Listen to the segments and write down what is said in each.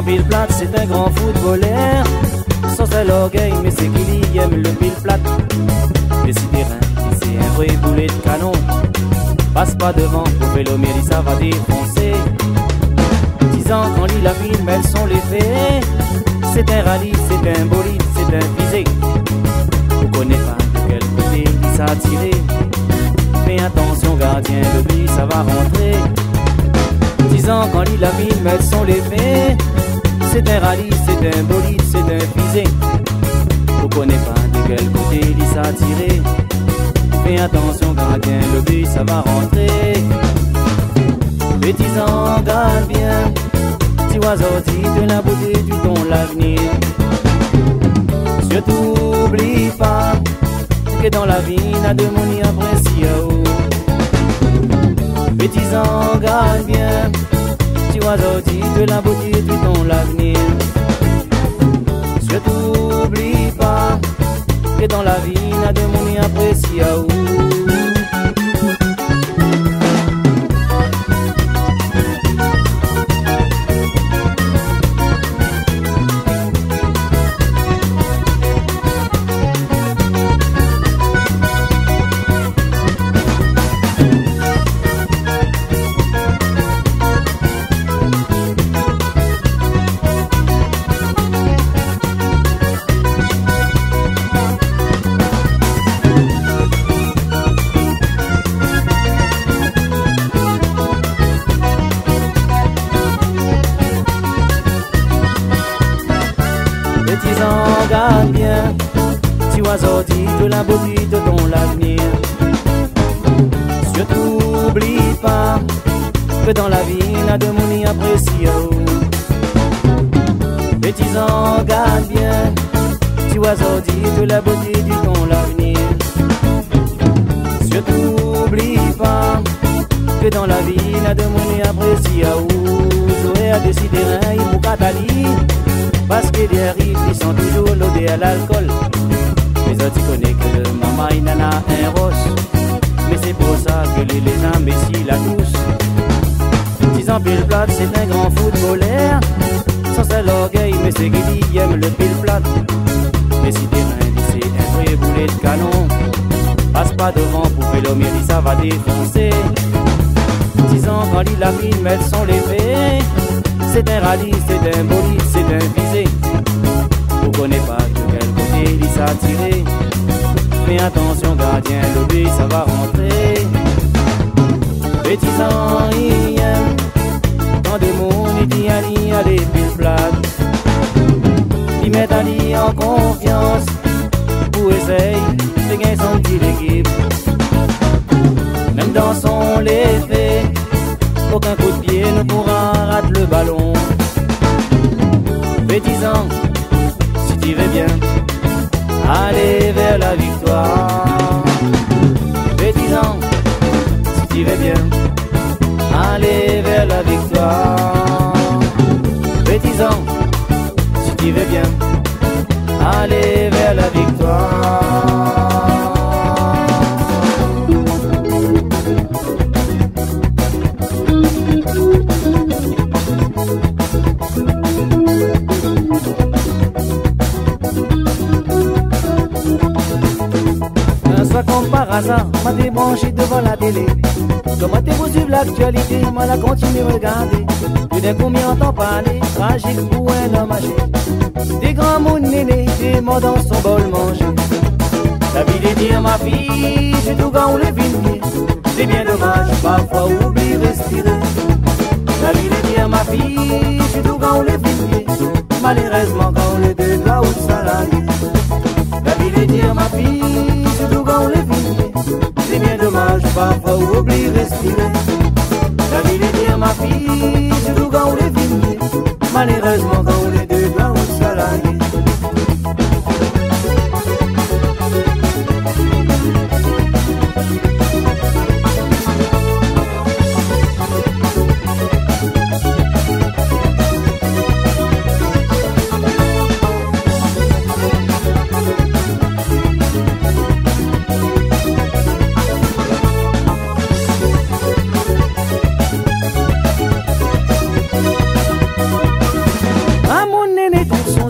Pile plate, c'est un grand footballeur. Sans seul orgueil, mais c'est qu'il y aime le pile plate. Le terrain, c'est un vrai boulet de canon. Passe pas devant, pour Vélomiri, ça va défoncer. 10 ans quand lit la film, elles sont les fées. C'est un rallye, c'est un bolide, c'est un visé. Vous connaissez pas de quel côté il s'est tiré. Fais attention gardien, le but ça va rentrer. 10 ans quand lit la film, elles sont les fées. C'est un rallye, c'est un bolide, c'est un visé. Vous connaissez pas de quel côté il s'est tiré. Fais attention gardien, le but ça va rentrer. Petits ans, garde bien. Petit oiseau, dit de la beauté du ton l'avenir. Surtout oublie pas que dans la vie n'a de mon apprécié. Petits ans, garde bien. Petit oiseau, dit de la beauté du ton l'avenir. Surtout oublie pas que dans la vie n'a de mon apprécié. Petits ans, garde bien. Petit oiseau, dit de la beauté de ton l'avenir. Surtout oublie pas que dans la vie n'a de mon apprécié. Petits ans, garde bien. Petit oiseau, dit de la beauté du ton l'avenir. Surtout oublie pas que dans la vie n'a de mon apprécié. J'aurais à décider un pour Catali. Parce que des rives ils sont toujours lodés à l'alcool. Les autres connaissent que le maman il en a un roche. Mais c'est pour ça que les imbéciles la tous. 10 ans pile plate, c'est un grand footballeur. Sans seul orgueil, mais c'est qu'il aime le pile plate. Mais si t'es main, c'est un vrai boulet de canon. Passe pas devant pour Vélomiri, ça va défoncer. 10 ans quand lit la film, elles sont les fées. C'est un rallye, c'est un bolide, c'est un visé. Vous connaissez pas de quel côté il s'est tiré. Fais attention gardien, le but ça va rentrer. Petits ans, il aime. Quand des monde il dit allez pile plate. Il met Ali en confiance. Pour essayer de gagner son petit équipe. Même dans son l'effet. Aucun coup de pied ne pourra rater le ballon. Petits ans, si tu veux bien, aller vers la victoire. Petits ans, si tu veux bien, aller vers la victoire. Petits ans, si tu veux bien, aller vers la victoire. Comme par hasard, m'a débranché devant la télé. Comment t'es vous suivre l'actualité, m'a la continué à regarder. Plus d'un coup m'y entend parler, tragique pour un homme âgé. Des grands mouns nénés, des morts dans son bol manger. La vie de dire ma fille, j'ai tout quand on les vignes. C'est bien dommage, parfois oublie respirer. La vie de dire ma fille, j'ai tout quand on les vignes. Malheureusement quand on les deux doigts ou salariés. La vie de dire ma fille, c'est tout quand on les filme. C'est bien dommage, parfois on oublie respirer. La vie de dire ma fille, c'est tout quand on les filme. Malheureusement quand on les deux doigts ou salariés.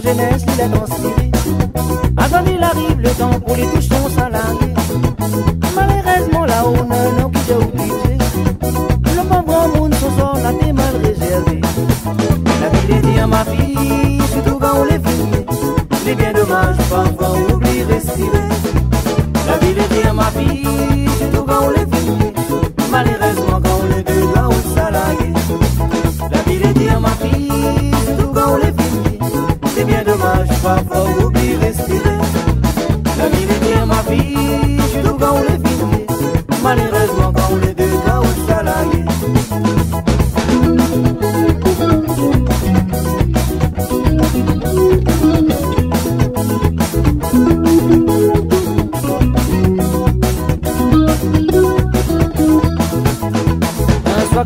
jeunesse, il a transpiré. Avant il arrive le temps pour les touchons salariés. Malheureusement là-haut, non, qui j'ai oublié. Le pauvre monde, son sort, là, t'es mal réservé. La vie est dit à ma fille, surtout quand on les vit. C'est bien dommage, parfois on oublie respirer. La vie est dit à ma fille, surtout quand on les vit. Malheureusement quand on les deux doigts au salarié. La vie est dit à ma fille, surtout quand on les vit. C'est bien dommage, parfois on oublie respirer. La vie est dit à ma fille, surtout quand on les vit. Malheureusement quand on les deux doigts au salarié.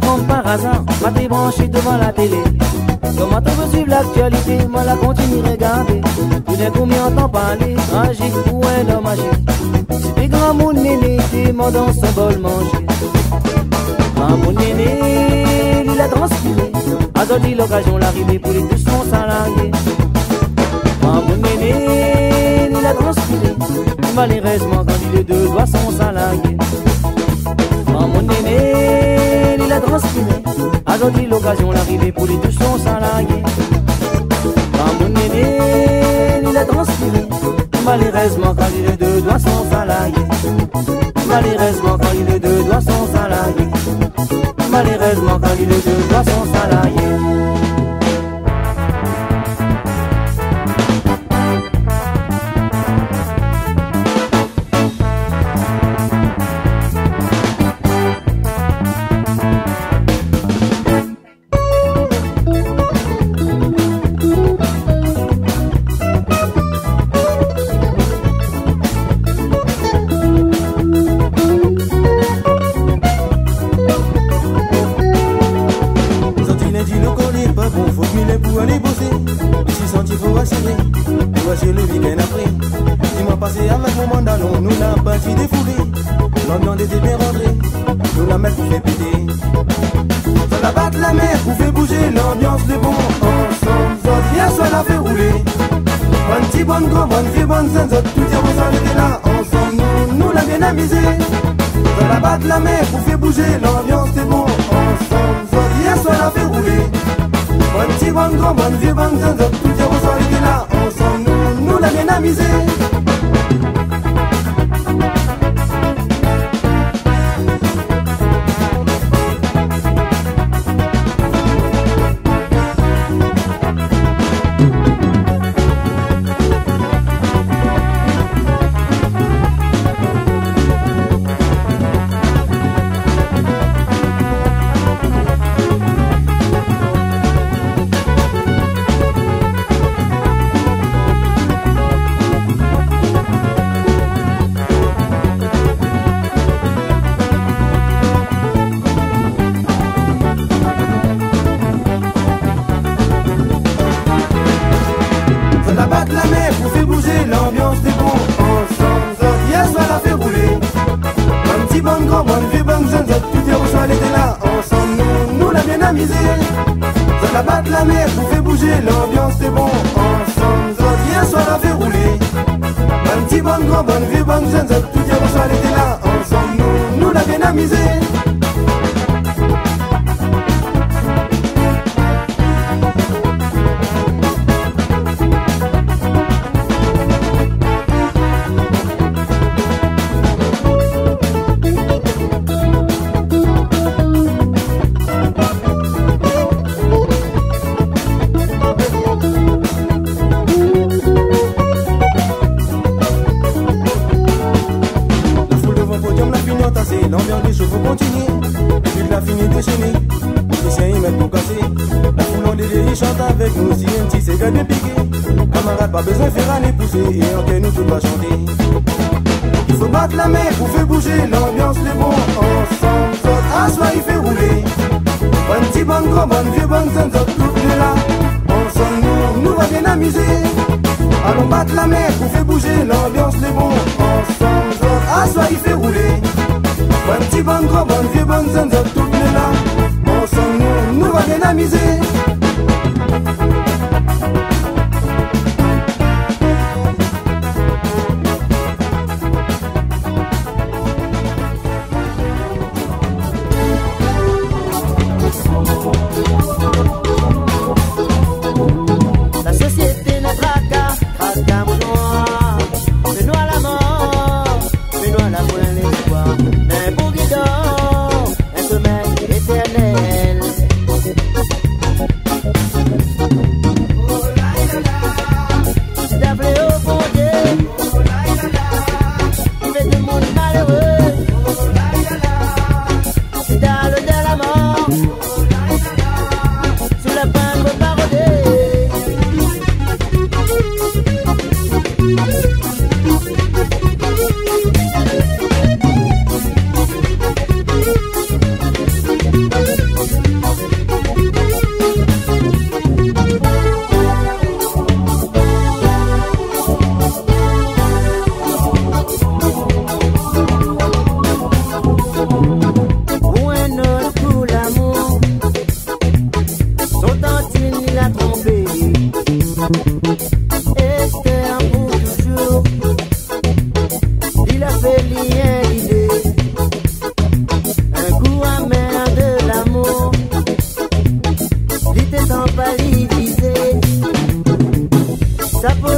Comme par hasard, m'a débranché devant la télé. Comment on veut suivre l'actualité, moi la continue regarder. Tout d'un coup, m'y entend parler, tragique ou un homme âgé. C'est des grands mon néné, demandant son bol manger. Grand mon néné, il a transpiré. A donné l'occasion l'arrivée pour les tous son salariés. Grand mon néné, il a transpiré. Malheureusement, quand il est deux doigts son salarié. Grand mon néné, il a transpiré. A donné l'occasion l'arrivée pour les tous son salariés. Quand mon néné, il a transpiré. Malheureusement quand il est deux doigts son salarié. Malheureusement quand il est deux doigts son salarié. Malheureusement quand il est deux doigts son salarié. La mer pour faire bouger l'ambiance, c'est bon ensemble. Hier soir la fait rouler. Bon petit, bon grand, bon vieux, bon zinzot. Tout hier au soir était là ensemble. Nous l'a bien amusé. Ça la batte la mer pour faire bouger l'ambiance, c'est bon ensemble. Hier soir la fait rouler. Un petit bon grand, bon vieux, bon jeune, tout hier au soir était là ensemble. Nous l'a bien amusé. L'ambiance des chevaux continue, puis la fini déchaînée. Musiciens y mettent pour casser. La foule en délire, ils chantent avec nous. Si un petit c'est bien piqué. Camarades, pas besoin de faire aller pousser. Et en nous tout va chanter. Il faut battre la mer pour faire bouger l'ambiance, les bons ensemble. À soi, il fait rouler. Bon petit, bon grand, bon vieux, bon zinzot, tout est là. Ensemble, nous va bien amuser. Allons battre la mer pour faire bouger l'ambiance, les bons ensemble. À soi, il fait rouler. Bon petit, bon grand, bon vieux, bon zinzot, tout est là. Ensemble, nous va bien amuser. a trompé. Esther pour toujours, il a fait lien l'idée. Un goût amer de l'amour, l'idée sans pas l'y viser. Ça peut